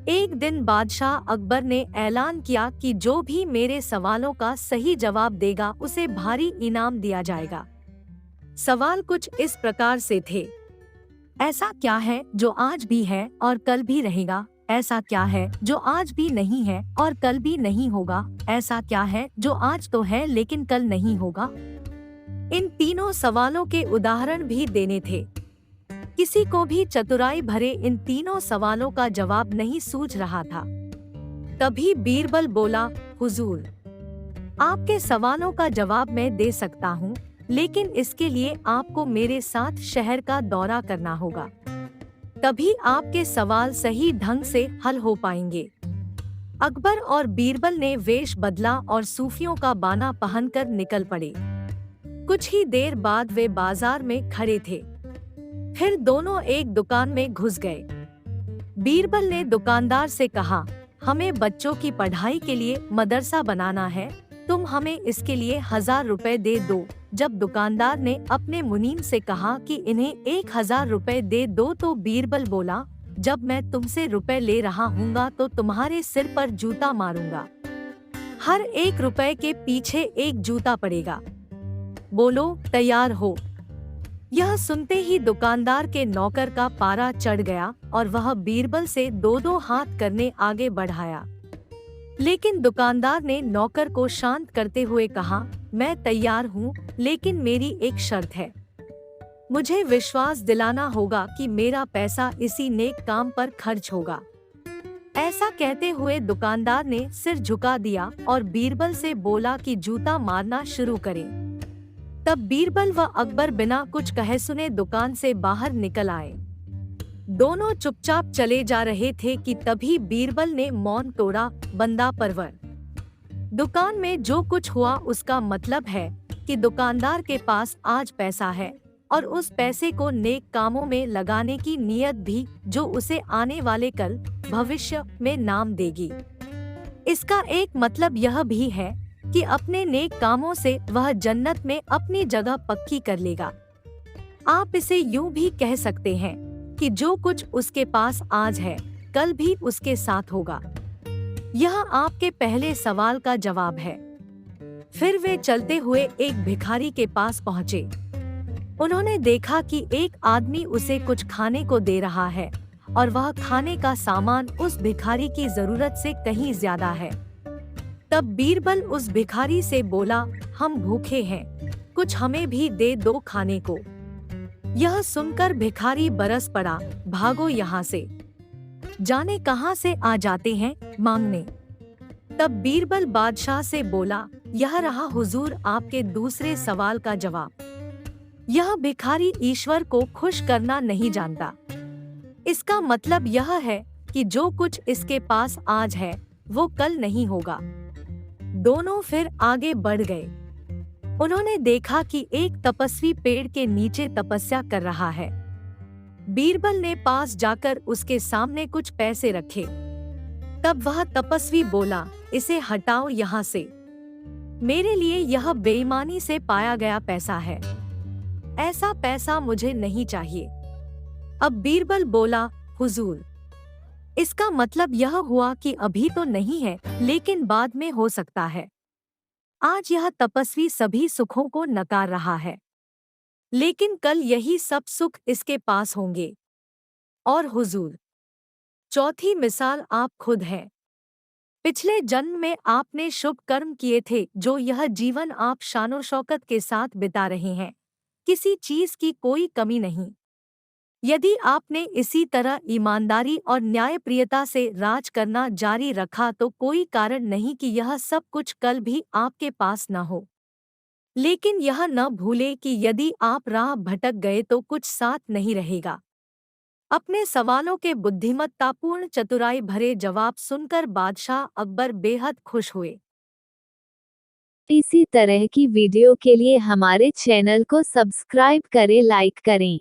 एक दिन बादशाह अकबर ने ऐलान किया कि जो भी मेरे सवालों का सही जवाब देगा उसे भारी इनाम दिया जाएगा। सवाल कुछ इस प्रकार से थे। ऐसा क्या है जो आज भी है और कल भी रहेगा? ऐसा क्या है जो आज भी नहीं है और कल भी नहीं होगा? ऐसा क्या है जो आज तो है लेकिन कल नहीं होगा? इन तीनों सवालों के उदाहरण भी देने थे। किसी को भी चतुराई भरे इन तीनों सवालों का जवाब नहीं सूझ रहा था। तभी बीरबल बोला, हुजूर, आपके सवालों का जवाब मैं दे सकता हूँ, लेकिन इसके लिए आपको मेरे साथ शहर का दौरा करना होगा। तभी आपके सवाल सही ढंग से हल हो पाएंगे। अकबर और बीरबल ने वेश बदला और सूफियों का बाना पहनकर निकल पड़े। कुछ ही देर बाद वे बाजार में खड़े थे। फिर दोनों एक दुकान में घुस गए। बीरबल ने दुकानदार से कहा, हमें बच्चों की पढ़ाई के लिए मदरसा बनाना है, तुम हमें इसके लिए 1000 रुपए दे दो। जब दुकानदार ने अपने मुनीम से कहा कि इन्हें 1000 रुपए दे दो तो बीरबल बोला, जब मैं तुमसे रुपए ले रहा हूँगा तो तुम्हारे सिर पर जूता मारूंगा। हर 1 रुपए के पीछे 1 जूता पड़ेगा। बोलो, तैयार हो? यह सुनते ही दुकानदार के नौकर का पारा चढ़ गया और वह बीरबल से 2-2 हाथ करने आगे बढ़ाया। लेकिन दुकानदार ने नौकर को शांत करते हुए कहा, मैं तैयार हूँ, लेकिन मेरी एक शर्त है। मुझे विश्वास दिलाना होगा कि मेरा पैसा इसी नेक काम पर खर्च होगा। ऐसा कहते हुए दुकानदार ने सिर झुका दिया और बीरबल से बोला कि जूता मारना शुरू करें। तब बीरबल व अकबर बिना कुछ कहे सुने दुकान से बाहर निकल आए। दोनों चुपचाप चले जा रहे थे कि तभी बीरबल ने मौन तोड़ा, बंदा परवर। दुकान में जो कुछ हुआ उसका मतलब है कि दुकानदार के पास आज पैसा है और उस पैसे को नेक कामों में लगाने की नीयत भी, जो उसे आने वाले कल भविष्य में नाम देगी। इसका एक मतलब यह भी है कि अपने नेक कामों से वह जन्नत में अपनी जगह पक्की कर लेगा। आप इसे यूं भी कह सकते हैं कि जो कुछ उसके पास आज है, कल भी उसके साथ होगा। यह आपके पहले सवाल का जवाब है। फिर वे चलते हुए एक भिखारी के पास पहुँचे। उन्होंने देखा कि एक आदमी उसे कुछ खाने को दे रहा है और वह खाने का सामान उस भिखारी की जरूरत से कहीं ज्यादा है। तब बीरबल उस भिखारी से बोला, हम भूखे हैं, कुछ हमें भी दे दो खाने को। यह सुनकर भिखारी बरस पड़ा, भागो यहाँ से, जाने कहाँ से आ जाते हैं मांगने। तब बीरबल बादशाह से बोला, यह रहा हुजूर आपके दूसरे सवाल का जवाब। यह भिखारी ईश्वर को खुश करना नहीं जानता। इसका मतलब यह है कि जो कुछ इसके पास आज है वो कल नहीं होगा। दोनों फिर आगे बढ़ गए। उन्होंने देखा कि एक तपस्वी पेड़ के नीचे तपस्या कर रहा है। बीरबल ने पास जाकर उसके सामने कुछ पैसे रखे। तब वह तपस्वी बोला, इसे हटाओ यहाँ से, मेरे लिए यह बेईमानी से पाया गया पैसा है, ऐसा पैसा मुझे नहीं चाहिए। अब बीरबल बोला, हुजूर, इसका मतलब यह हुआ कि अभी तो नहीं है लेकिन बाद में हो सकता है। आज यह तपस्वी सभी सुखों को नकार रहा है, लेकिन कल यही सब सुख इसके पास होंगे। और हुजूर, चौथी मिसाल आप खुद हैं। पिछले जन्म में आपने शुभ कर्म किए थे जो यह जीवन आप शानो शौकत के साथ बिता रहे हैं। किसी चीज की कोई कमी नहीं। यदि आपने इसी तरह ईमानदारी और न्यायप्रियता से राज करना जारी रखा तो कोई कारण नहीं कि यह सब कुछ कल भी आपके पास न हो। लेकिन यह न भूले कि यदि आप राह भटक गए तो कुछ साथ नहीं रहेगा। अपने सवालों के बुद्धिमत्तापूर्ण चतुराई भरे जवाब सुनकर बादशाह अकबर बेहद खुश हुए। इसी तरह की वीडियो के लिए हमारे चैनल को सब्सक्राइब करें, लाइक करें।